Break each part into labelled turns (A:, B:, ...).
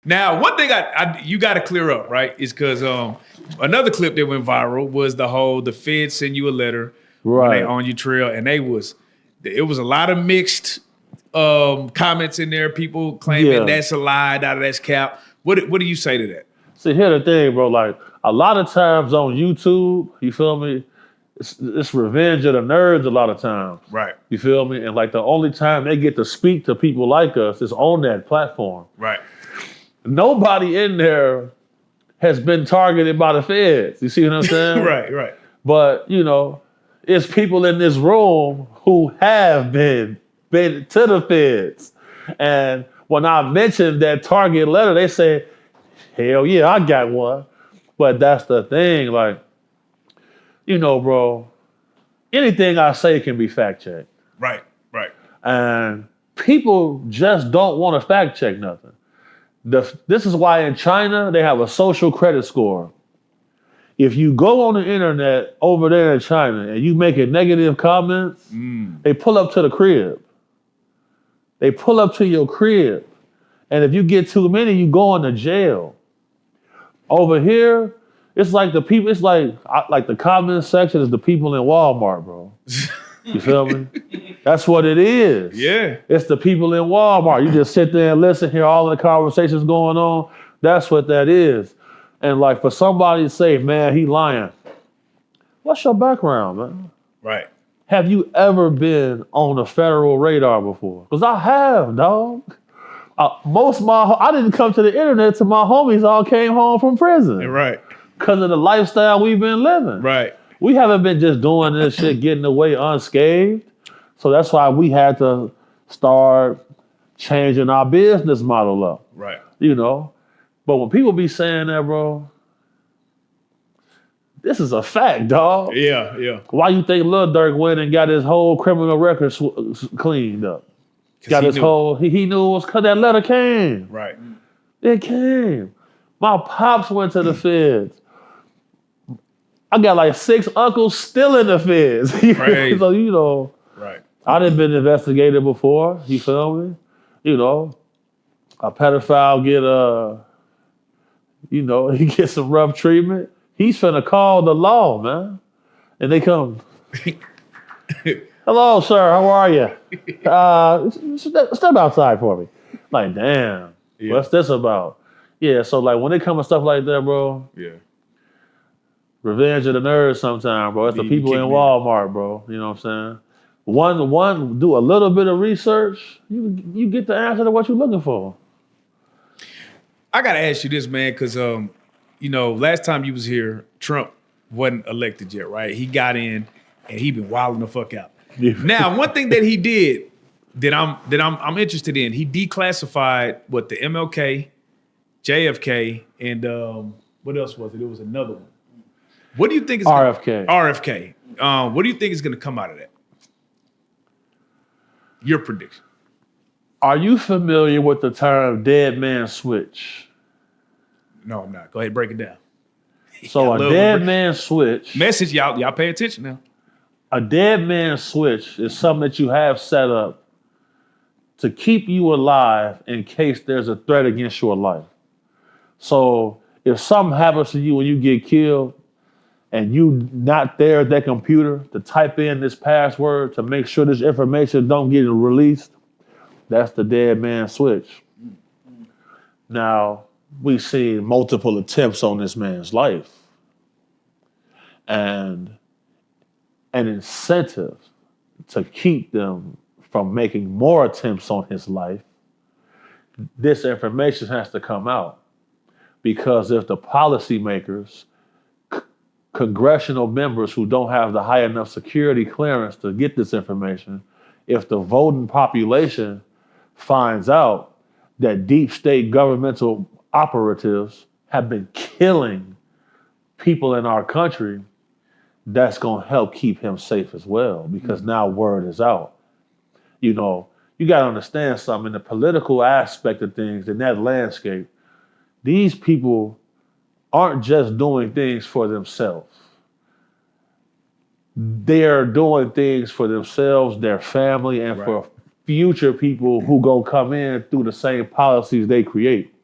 A: Now, one thing you got to clear up, right, is because another clip that went viral was the feds send you a letter when they on your trail, and it was a lot of mixed comments in there. People claiming that's a lie, that's cap. What do you say to that?
B: See, here's the thing, bro. Like a lot of times on YouTube, you feel me? It's revenge of the nerds a lot of times.
A: Right.
B: You feel me? And like the only time they get to speak to people like us is on that platform.
A: Right.
B: Nobody in there has been targeted by the feds. You see what I'm saying?
A: Right.
B: But, it's people in this room who have been to the feds. And when I mentioned that target letter, they say, hell yeah, I got one. But that's the thing, like, bro, anything I say can be fact checked.
A: Right.
B: And people just don't want to fact check nothing. This is why in China, they have a social credit score. If you go on the internet over there in China and you make a negative comments, they pull up to the crib. They pull up to your crib. And if you get too many, you go into jail. Over here, it's like the people, it's like the comment section is the people in Walmart, bro. You feel me? That's what it is.
A: Yeah.
B: It's the people in Walmart. You just sit there and listen, hear all the conversations going on. That's what that is. And like for somebody to say, man, he lying. What's your background, man?
A: Right.
B: Have you ever been on a federal radar before? Because I have, dog. I didn't come to the internet till my homies all came home from prison.
A: Right.
B: Because of the lifestyle we've been living.
A: Right.
B: We haven't been just doing this shit, getting away unscathed. So that's why we had to start changing our business model up.
A: Right.
B: But when people be saying that, bro, this is a fact, dog.
A: Yeah.
B: Why you think Lil Durk went and got his whole criminal record cleaned up? Got his whole, he knew it was because that letter came.
A: Right.
B: It came. My pops went to the feds. I got like 6 uncles still in the feds.
A: Right.
B: So,
A: right.
B: I done been investigated before. You feel me? A pedophile he gets some rough treatment. He's finna call the law, man. And they come, hello, sir, how are you? Step outside for me. Like, damn, what's this about? Yeah, so like when it comes to stuff like that, bro.
A: Yeah.
B: Revenge of the nerds sometimes, bro. It's the people in Walmart, bro. You know what I'm saying? One, do a little bit of research, you get the answer to what you're looking for.
A: I gotta ask you this, man, because last time you was here, Trump wasn't elected yet, right? He got in and he been wilding the fuck out. Now, one thing that he did that I'm interested in, he declassified the MLK, JFK, and what else was it? It was another one. What do you think is
B: RFK?
A: RFK. What do you think is going to come out of that? Your prediction.
B: Are you familiar with the term dead man switch?
A: No, I'm not. Go ahead, break it down.
B: So a dead man switch.
A: Message, y'all pay attention now.
B: A dead man switch is something that you have set up to keep you alive in case there's a threat against your life. So if something happens to you when you get killed and you not there at that computer to type in this password to make sure this information don't get released, that's the dead man switch. Now, we've seen multiple attempts on this man's life. And an incentive to keep them from making more attempts on his life, this information has to come out. Because if the policymakers, congressional members who don't have the high enough security clearance to get this information, if the voting population finds out that deep state governmental operatives have been killing people in our country, that's going to help keep him safe as well, because now word is out. You got to understand something in the political aspect of things, in that landscape. These people aren't just doing things for themselves. They're doing things for themselves, their family, and for future people who go come in through the same policies they create.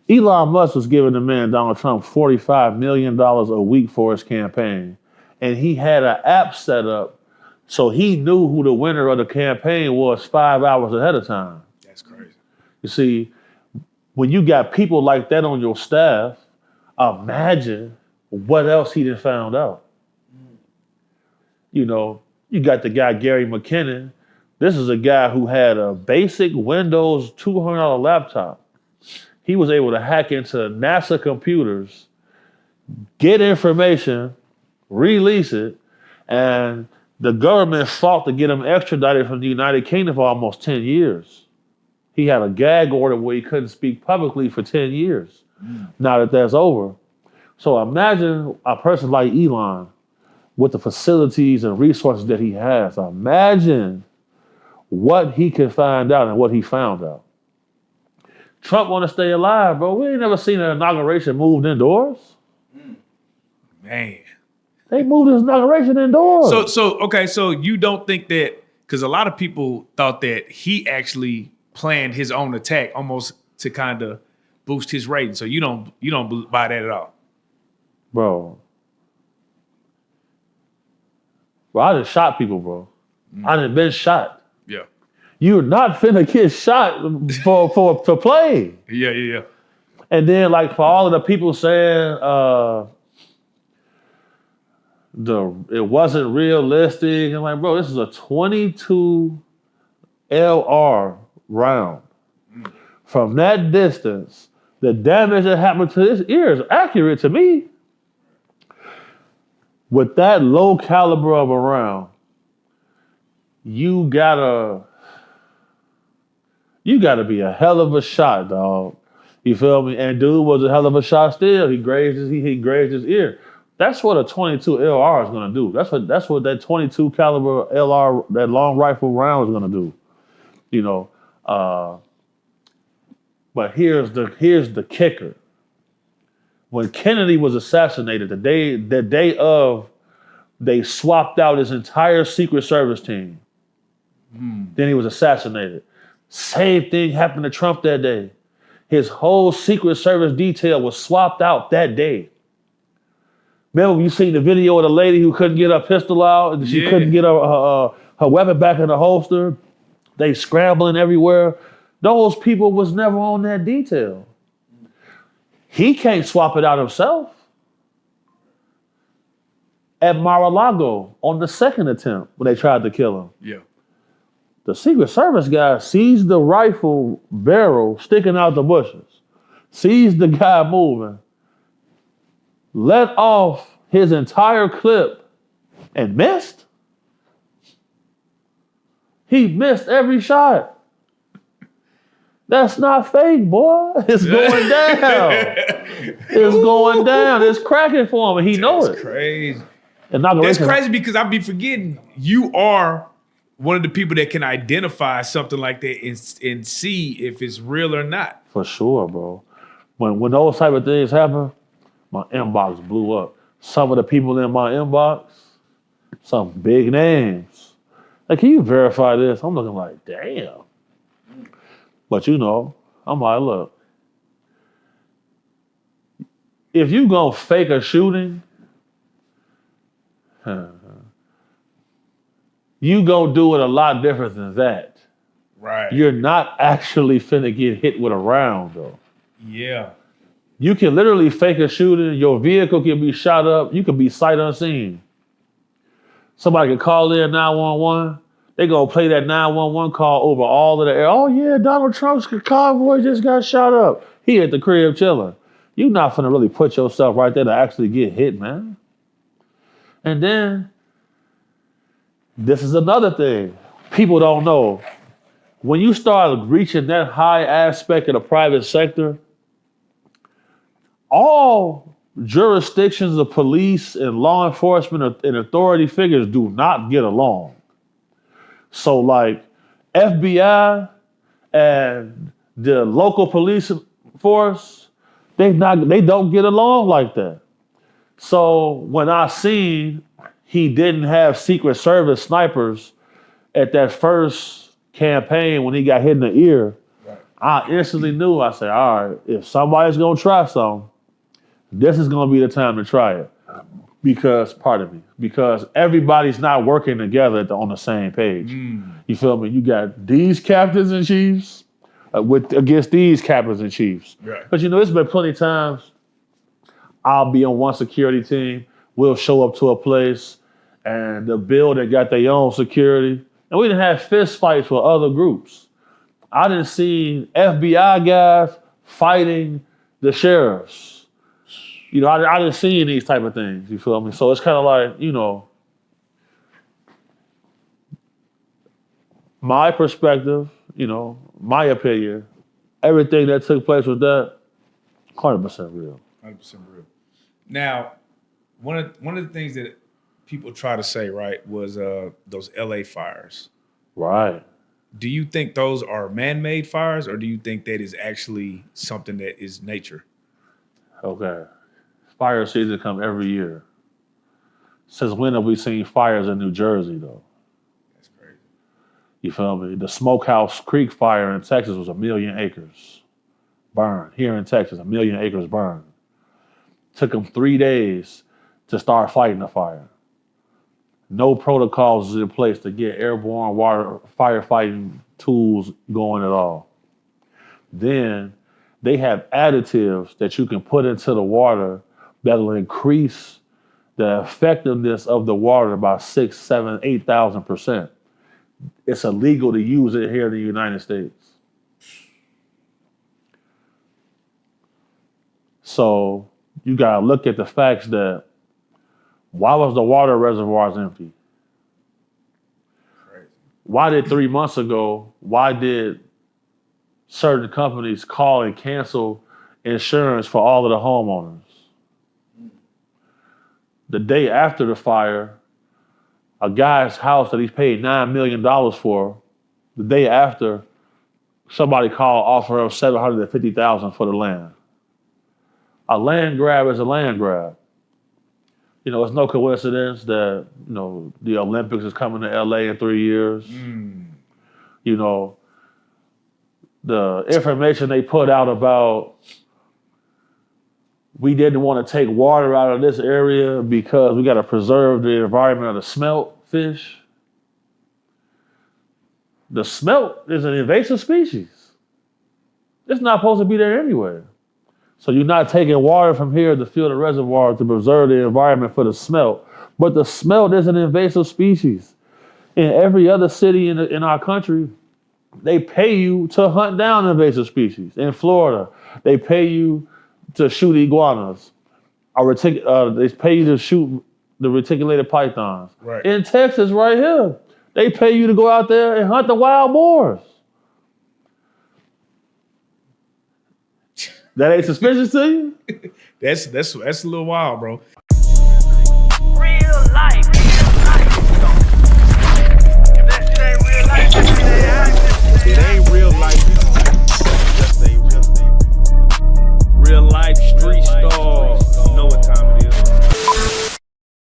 B: Elon Musk was giving the man Donald Trump $45 million a week for his campaign. And he had an app set up so he knew who the winner of the campaign was 5 hours ahead of time.
A: That's crazy.
B: You see, when you got people like that on your staff, imagine what else he done found out. You know, you got the guy Gary McKinnon. This is a guy who had a basic Windows $200 laptop. He was able to hack into NASA computers, get information, release it, and the government fought to get him extradited from the United Kingdom for almost 10 years. He had a gag order where he couldn't speak publicly for 10 years. Now that that's over. So imagine a person like Elon with the facilities and resources that he has. Imagine what he could find out and what he found out. Trump want to stay alive, bro. We ain't never seen an inauguration moved indoors.
A: Man.
B: They moved his inauguration indoors.
A: So you don't think that, because a lot of people thought that he actually planned his own attack almost to kind of boost his rating. So you don't buy that at all.
B: Bro, I done shot people, bro. I done been shot.
A: Yeah.
B: You're not finna get shot for play.
A: Yeah.
B: And then, like, for all of the people saying it wasn't realistic, and like, bro, this is a 22 LR round. From that distance, the damage that happened to his ear is accurate to me. With that low caliber of a round, you gotta be a hell of a shot, dog. You feel me? And dude was a hell of a shot still. He grazed his ear. That's what a 22 LR is gonna do. That's what that 22 caliber LR, that long rifle round is gonna do. You know. But here's the kicker. When Kennedy was assassinated, the day of, they swapped out his entire Secret Service team. Then he was assassinated. Same thing happened to Trump that day. His whole Secret Service detail was swapped out that day. Remember when you seen the video of the lady who couldn't get her pistol out and she couldn't get her weapon back in the holster? They scrambling everywhere. Those people was never on that detail. He can't swap it out himself. At Mar-a-Lago on the second attempt when they tried to kill him.
A: Yeah.
B: The Secret Service guy sees the rifle barrel sticking out the bushes, sees the guy moving, let off his entire clip and missed. He missed every shot. That's not fake, boy. It's going down. It's going down. It's cracking for him, and he knows it.
A: That's crazy.
B: That's
A: crazy because I be forgetting you are one of the people that can identify something like that and see if it's real or not.
B: For sure, bro. When those type of things happen, my inbox blew up. Some of the people in my inbox, some big names. Like, can you verify this? I'm looking like, damn. But you know, I'm like, look, if you gonna fake a shooting, you gonna do it a lot different than that.
A: Right.
B: You're not actually finna get hit with a round, though.
A: Yeah.
B: You can literally fake a shooting. Your vehicle can be shot up. You can be sight unseen. Somebody can call in 911. They gonna play that 911 call over all of the air. Oh yeah, Donald Trump's convoy just got shot up. He at the crib chilling. You're not finna really put yourself right there to actually get hit, man. And then, this is another thing people don't know. When you start reaching that high aspect of the private sector, all jurisdictions of police and law enforcement and authority figures do not get along. So like FBI and the local police force, they don't get along like that. So when I seen he didn't have Secret Service snipers at that first campaign when he got hit in the ear, I instantly knew. I said, all right, if somebody's gonna try something, this is gonna be the time to try it. Because everybody's not working together on the same page. You feel me? You got these captains and chiefs against these captains and chiefs.
A: Right.
B: But there's been plenty of times I'll be on one security team, we'll show up to a place, and the building got their own security, and we didn't have fist fights with other groups. I didn't see FBI guys fighting the sheriffs. I didn't see these type of things. You feel me? So it's kind of like, my perspective, my opinion, everything that took place with that, 100% real.
A: 100% real. Now, one of the things that people try to say, right, was those LA fires.
B: Right.
A: Do you think those are man-made fires, or do you think that is actually something that is nature?
B: Okay. Fire season come every year. Since when have we seen fires in New Jersey, though?
A: That's crazy.
B: You feel me? The Smokehouse Creek fire in Texas was 1 million acres burned. Here in Texas, 1 million acres burned. Took them 3 days to start fighting the fire. No protocols is in place to get airborne water firefighting tools going at all. Then they have additives that you can put into the water that'll increase the effectiveness of the water by 6, 7, 8,000%. It's illegal to use it here in the United States. So you gotta look at the facts that why was the water reservoirs empty?
A: Crazy.
B: Why did 3 months ago, why did certain companies call and cancel insurance for all of the homeowners? The day after the fire, a guy's house that he's paid $9 million for, the day after, somebody called, offer him $750,000 for the land. A land grab is a land grab. It's no coincidence that, the Olympics is coming to LA in 3 years. The information they put out about we didn't want to take water out of this area because we got to preserve the environment of the smelt fish. The smelt is an invasive species. It's not supposed to be there anywhere. So you're not taking water from here to fill the reservoir to preserve the environment for the smelt. But the smelt is an invasive species. In every other city in our country, they pay you to hunt down invasive species. In Florida, they pay you to shoot iguanas. They pay you to shoot the reticulated pythons.
A: Right.
B: In Texas, right here, they pay you to go out there and hunt the wild boars. That ain't suspicious to you?
A: That's a little wild, bro.